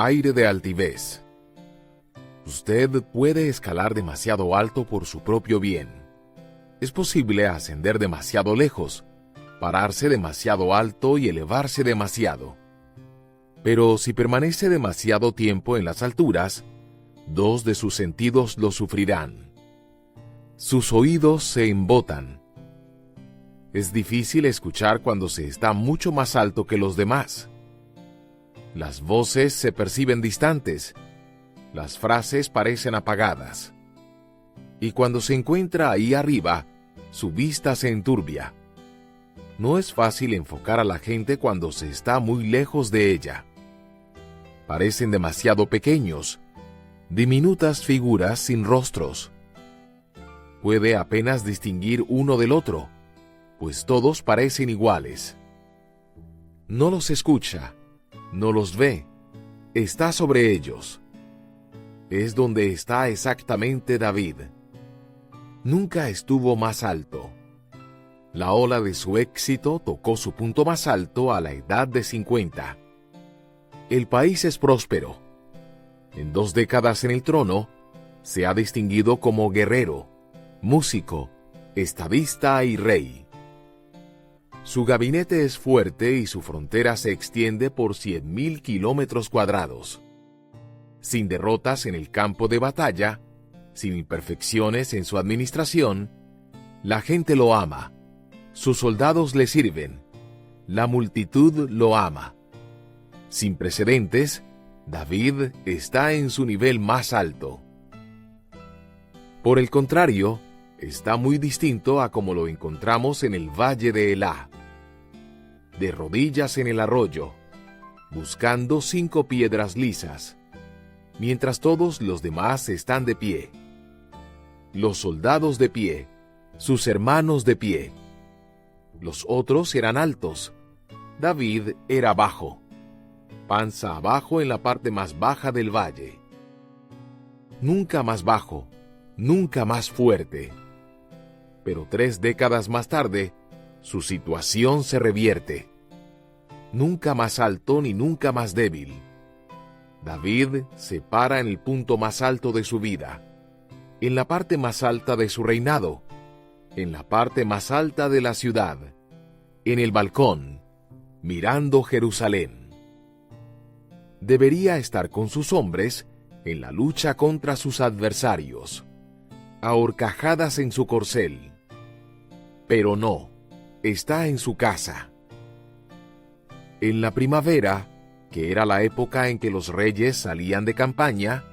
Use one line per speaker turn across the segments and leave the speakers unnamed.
Aire de altivez. Usted puede escalar demasiado alto por su propio bien. Es posible ascender demasiado lejos, pararse demasiado alto y elevarse demasiado. Pero si permanece demasiado tiempo en las alturas, dos de sus sentidos lo sufrirán. Sus oídos se embotan. Es difícil escuchar cuando se está mucho más alto que los demás. Las voces se perciben distantes. Las frases parecen apagadas. Y cuando se encuentra ahí arriba, su vista se enturbia. No es fácil enfocar a la gente cuando se está muy lejos de ella. Parecen demasiado pequeños, diminutas figuras sin rostros. Puede apenas distinguir uno del otro, pues todos parecen iguales. No los escucha, no los ve, está sobre ellos. Es donde está exactamente David. Nunca estuvo más alto. La ola de su éxito tocó su punto más alto a la edad de 50. El país es próspero. En 2 décadas en el trono, se ha distinguido como guerrero, músico, estadista y rey. Su gabinete es fuerte y su frontera se extiende por 100.000 kilómetros cuadrados. Sin derrotas en el campo de batalla, sin imperfecciones en su administración, la gente lo ama, sus soldados le sirven, la multitud lo ama. Sin precedentes, David está en su nivel más alto. Por el contrario, está muy distinto a como lo encontramos en el valle de Elá. De rodillas en el arroyo, buscando 5 piedras lisas, mientras todos los demás están de pie. Los soldados de pie, sus hermanos de pie. Los otros eran altos, David era bajo, panza abajo en la parte más baja del valle. Nunca más bajo, nunca más fuerte. Pero 3 décadas más tarde, su situación se revierte. Nunca más alto ni nunca más débil. David se para en el punto más alto de su vida, en la parte más alta de su reinado, en la parte más alta de la ciudad, en el balcón, mirando Jerusalén. Debería estar con sus hombres en la lucha contra sus adversarios, a horcajadas en su corcel. Pero no, está en su casa. En la primavera, que era la época en que los reyes salían de campaña,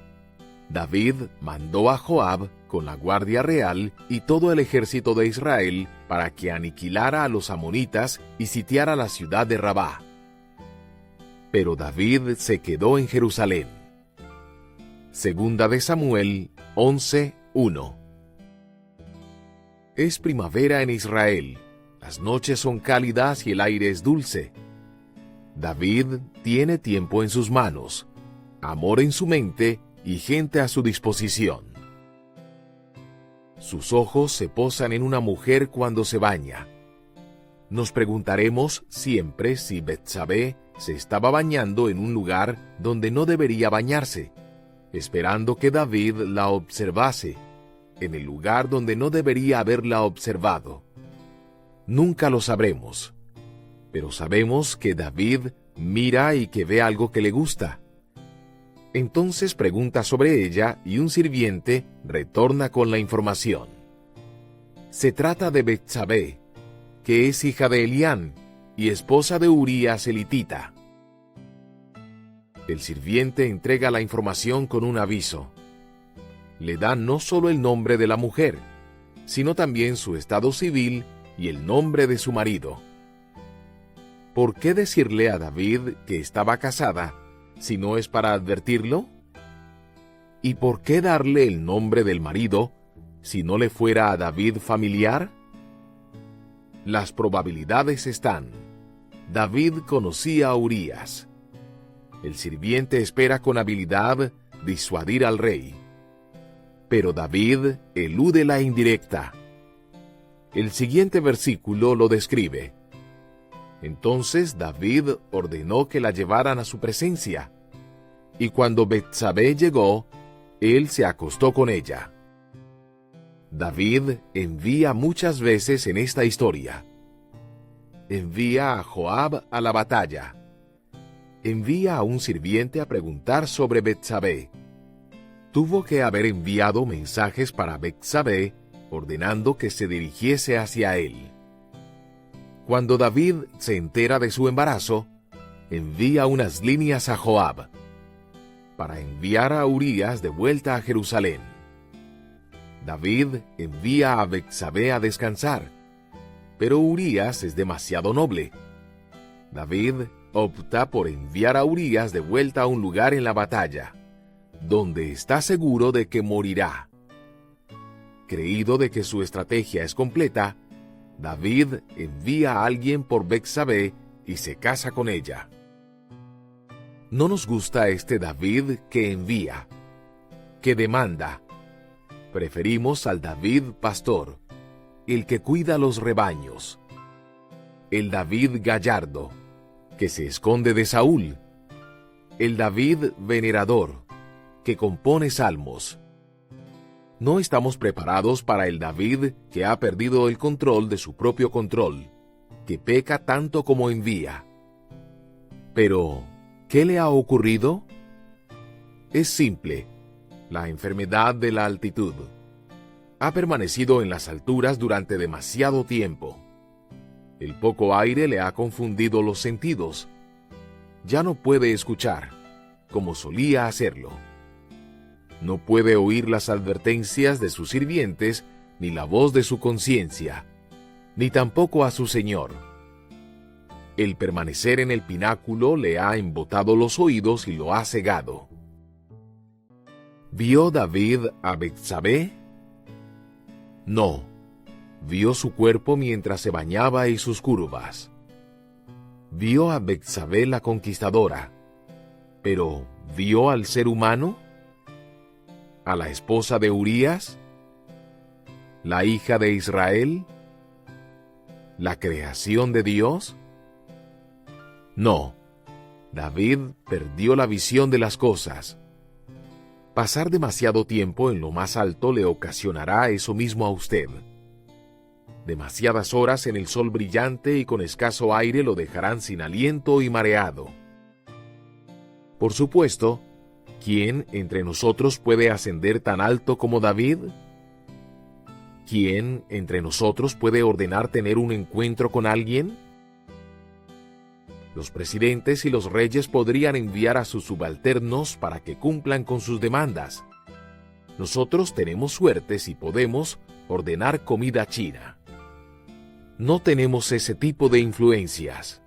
David mandó a Joab con la guardia real y todo el ejército de Israel para que aniquilara a los amonitas y sitiara la ciudad de Rabá. Pero David se quedó en Jerusalén. Segunda de Samuel 11:1. Es primavera en Israel, las noches son cálidas y el aire es dulce. David tiene tiempo en sus manos, amor en su mente y gente a su disposición. Sus ojos se posan en una mujer cuando se baña. Nos preguntaremos siempre si Betsabé se estaba bañando en un lugar donde no debería bañarse, esperando que David la observase, en el lugar donde no debería haberla observado. Nunca lo sabremos, pero sabemos que David mira y que ve algo que le gusta. Entonces pregunta sobre ella y un sirviente retorna con la información. Se trata de Betsabé, que es hija de Elián y esposa de Urías elitita. El sirviente entrega la información con un aviso. Le da no solo el nombre de la mujer, sino también su estado civil y el nombre de su marido. ¿Por qué decirle a David que estaba casada si no es para advertirlo? ¿Y por qué darle el nombre del marido si no le fuera a David familiar? Las probabilidades están. David conocía a Urías. El sirviente espera con habilidad disuadir al rey. Pero David elude la indirecta. El siguiente versículo lo describe. Entonces David ordenó que la llevaran a su presencia. y cuando Betsabé llegó, él se acostó con ella. David envía muchas veces en esta historia. Envía a Joab a la batalla. Envía a un sirviente a preguntar sobre Betsabé. Tuvo que haber enviado mensajes para Betsabé, ordenando que se dirigiese hacia él. Cuando David se entera de su embarazo, envía unas líneas a Joab para enviar a Urías de vuelta a Jerusalén. David envía a Betsabé a descansar, pero Urías es demasiado noble. David opta por enviar a Urías de vuelta a un lugar en la batalla, donde está seguro de que morirá. Creído de que su estrategia es completa, David envía a alguien por Betsabé y se casa con ella. No nos gusta este David que envía, que demanda. Preferimos al David pastor, el que cuida los rebaños. El David gallardo, que se esconde de Saúl. El David venerador, que compone salmos. No estamos preparados para el David que ha perdido el control de su propio control, que peca tanto como envía. Pero, ¿qué le ha ocurrido? Es simple, la enfermedad de la altitud. Ha permanecido en las alturas durante demasiado tiempo. El poco aire le ha confundido los sentidos. Ya no puede escuchar, como solía hacerlo. No puede oír las advertencias de sus sirvientes, ni la voz de su conciencia, ni tampoco a su Señor. El permanecer en el pináculo le ha embotado los oídos y lo ha cegado. ¿Vio David a Betsabé? No. Vio su cuerpo mientras se bañaba y sus curvas. Vio a Betsabé la conquistadora. Pero, ¿vio al ser humano? ¿A la esposa de Urías? ¿La hija de Israel? ¿La creación de Dios? No. David perdió la visión de las cosas. Pasar demasiado tiempo en lo más alto le ocasionará eso mismo a usted. Demasiadas horas en el sol brillante y con escaso aire lo dejarán sin aliento y mareado. Por supuesto, ¿quién entre nosotros puede ascender tan alto como David? ¿Quién entre nosotros puede ordenar tener un encuentro con alguien? Los presidentes y los reyes podrían enviar a sus subalternos para que cumplan con sus demandas. Nosotros tenemos suerte si podemos ordenar comida china. No tenemos ese tipo de influencias.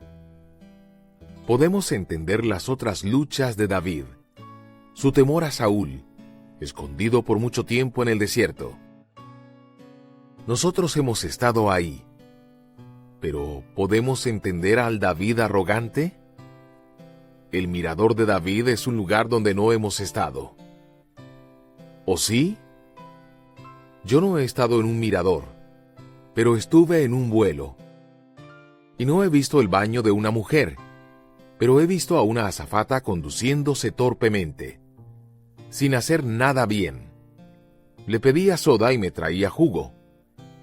Podemos entender las otras luchas de David. Su temor a Saúl, escondido por mucho tiempo en el desierto. Nosotros hemos estado ahí. Pero, ¿podemos entender al David arrogante? El mirador de David es un lugar donde no hemos estado. ¿O sí? Yo no he estado en un mirador, pero estuve en un vuelo. Y no he visto el baño de una mujer, pero he visto a una azafata conduciéndose torpemente, sin hacer nada bien. Le pedía soda y me traía jugo.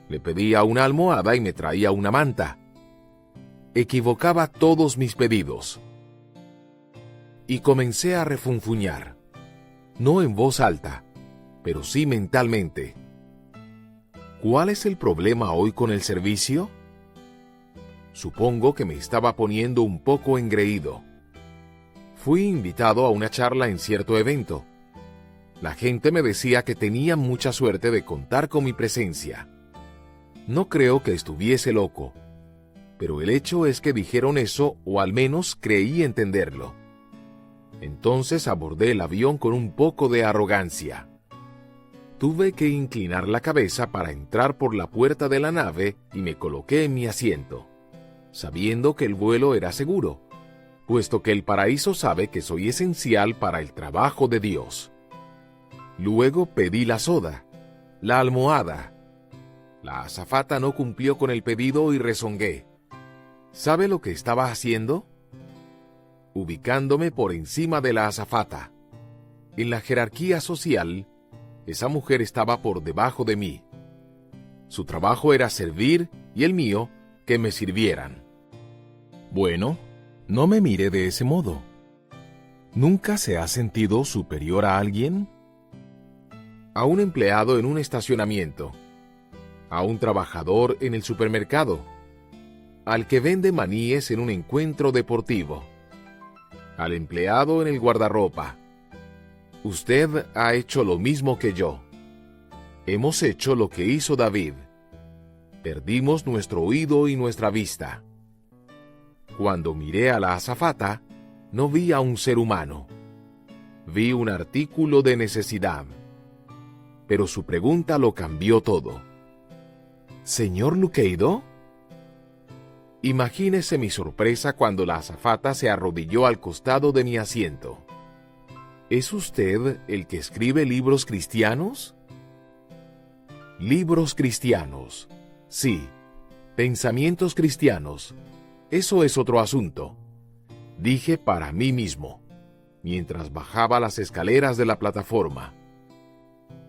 Le pedía una almohada y me traía una manta. Equivocaba todos mis pedidos. Y comencé a refunfuñar, no en voz alta, pero sí mentalmente. ¿Cuál es el problema hoy con el servicio? Supongo que me estaba poniendo un poco engreído. Fui invitado a una charla en cierto evento. La gente me decía que tenía mucha suerte de contar con mi presencia. No creo que estuviese loco, pero el hecho es que dijeron eso, o al menos creí entenderlo. Entonces abordé el avión con un poco de arrogancia. Tuve que inclinar la cabeza para entrar por la puerta de la nave y me coloqué en mi asiento, sabiendo que el vuelo era seguro, puesto que el paraíso sabe que soy esencial para el trabajo de Dios. Luego pedí la soda, la almohada. La azafata no cumplió con el pedido y rezongué. ¿Sabe lo que estaba haciendo? Ubicándome por encima de la azafata. En la jerarquía social, esa mujer estaba por debajo de mí. Su trabajo era servir y el mío, que me sirvieran. Bueno, no me mire de ese modo. ¿Nunca se ha sentido superior a alguien? A un empleado en un estacionamiento, a un trabajador en el supermercado, al que vende maníes en un encuentro deportivo, al empleado en el guardarropa. Usted ha hecho lo mismo que yo. Hemos hecho lo que hizo David. Perdimos nuestro oído y nuestra vista. Cuando miré a la azafata, no vi a un ser humano. Vi un artículo de necesidad. Pero su pregunta lo cambió todo. ¿Señor Luqueido? Imagínese mi sorpresa cuando la azafata se arrodilló al costado de mi asiento. ¿Es usted el que escribe libros cristianos? Libros cristianos. Sí. Pensamientos cristianos. Eso es otro asunto. Dije para mí mismo, mientras bajaba las escaleras de la plataforma.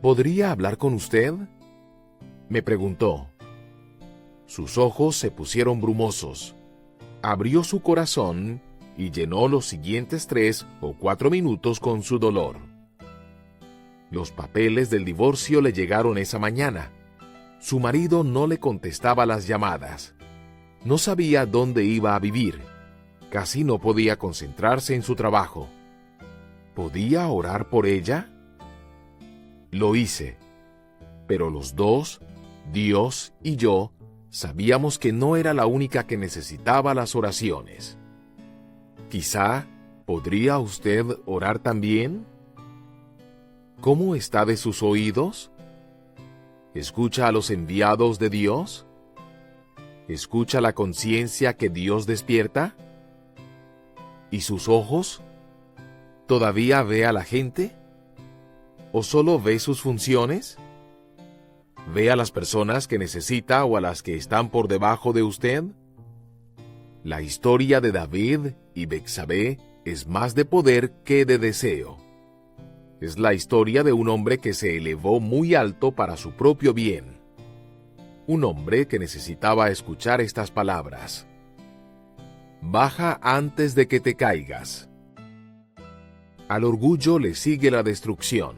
¿Podría hablar con usted?, me preguntó. Sus ojos se pusieron brumosos. Abrió su corazón y llenó los siguientes 3 o 4 minutos con su dolor. Los papeles del divorcio le llegaron esa mañana. Su marido no le contestaba las llamadas. No sabía dónde iba a vivir. Casi no podía concentrarse en su trabajo. ¿Podía orar por ella? Lo hice. Pero los dos, Dios y yo, sabíamos que no era la única que necesitaba las oraciones. Quizá, ¿podría usted orar también? ¿Cómo está de sus oídos? ¿Escucha a los enviados de Dios? ¿Escucha la conciencia que Dios despierta? ¿Y sus ojos? ¿Todavía ve a la gente? ¿O solo ve sus funciones? ¿Ve a las personas que necesita o a las que están por debajo de usted? La historia de David y Betsabé es más de poder que de deseo. Es la historia de un hombre que se elevó muy alto para su propio bien. Un hombre que necesitaba escuchar estas palabras. Baja antes de que te caigas. Al orgullo le sigue la destrucción.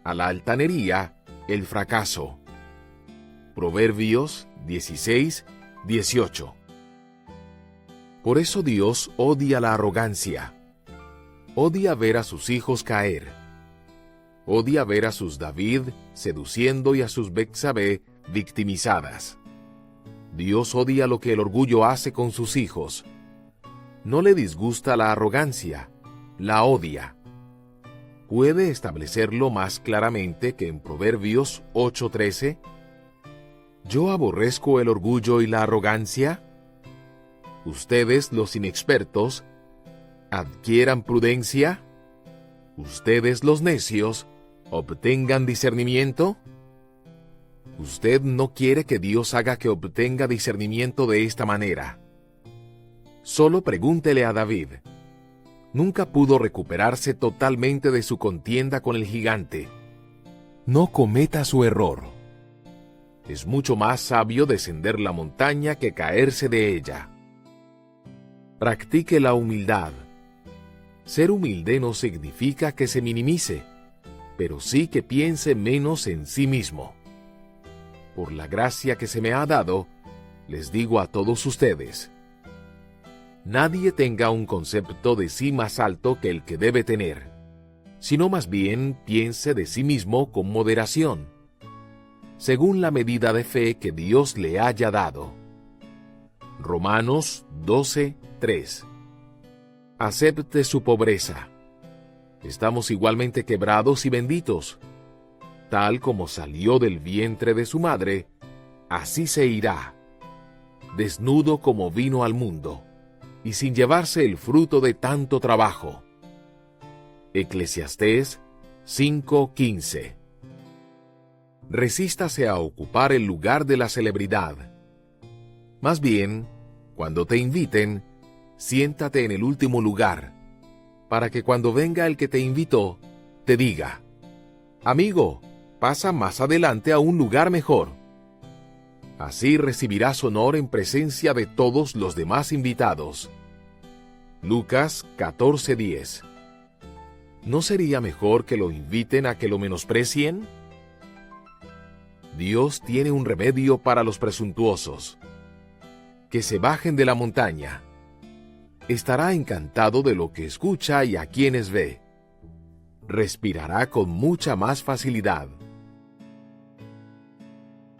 A la altanería, el fracaso. Proverbios 16:18. Por eso Dios odia la arrogancia. Odia ver a sus hijos caer. Odia ver a sus David seduciendo y a sus Betsabé victimizadas. Dios odia lo que el orgullo hace con sus hijos. No le disgusta la arrogancia, la odia. ¿Puede establecerlo más claramente que en Proverbios 8:13? ¿Yo aborrezco el orgullo y la arrogancia? Ustedes, los inexpertos, adquieran prudencia. Ustedes, los necios, obtengan discernimiento. Usted no quiere que Dios haga que obtenga discernimiento de esta manera. Solo pregúntele a David. Nunca pudo recuperarse totalmente de su contienda con el gigante. No cometa su error. Es mucho más sabio descender la montaña que caerse de ella. Practique la humildad. Ser humilde no significa que se minimice, pero sí que piense menos en sí mismo. Por la gracia que se me ha dado, les digo a todos ustedes, nadie tenga un concepto de sí más alto que el que debe tener, sino más bien piense de sí mismo con moderación, según la medida de fe que Dios le haya dado. Romanos 12:3. Acepte su pobreza. Estamos igualmente quebrados y benditos. Tal como salió del vientre de su madre, así se irá, desnudo como vino al mundo, y sin llevarse el fruto de tanto trabajo. Eclesiastés 5:15. Resístase a ocupar el lugar de la celebridad. Más bien, cuando te inviten, siéntate en el último lugar, para que cuando venga el que te invitó, te diga: amigo, pasa más adelante a un lugar mejor. Así recibirás honor en presencia de todos los demás invitados. Lucas 14:10. ¿No sería mejor que lo inviten a que lo menosprecien? Dios tiene un remedio para los presuntuosos: que se bajen de la montaña. Estará encantado de lo que escucha y a quienes ve. Respirará con mucha más facilidad.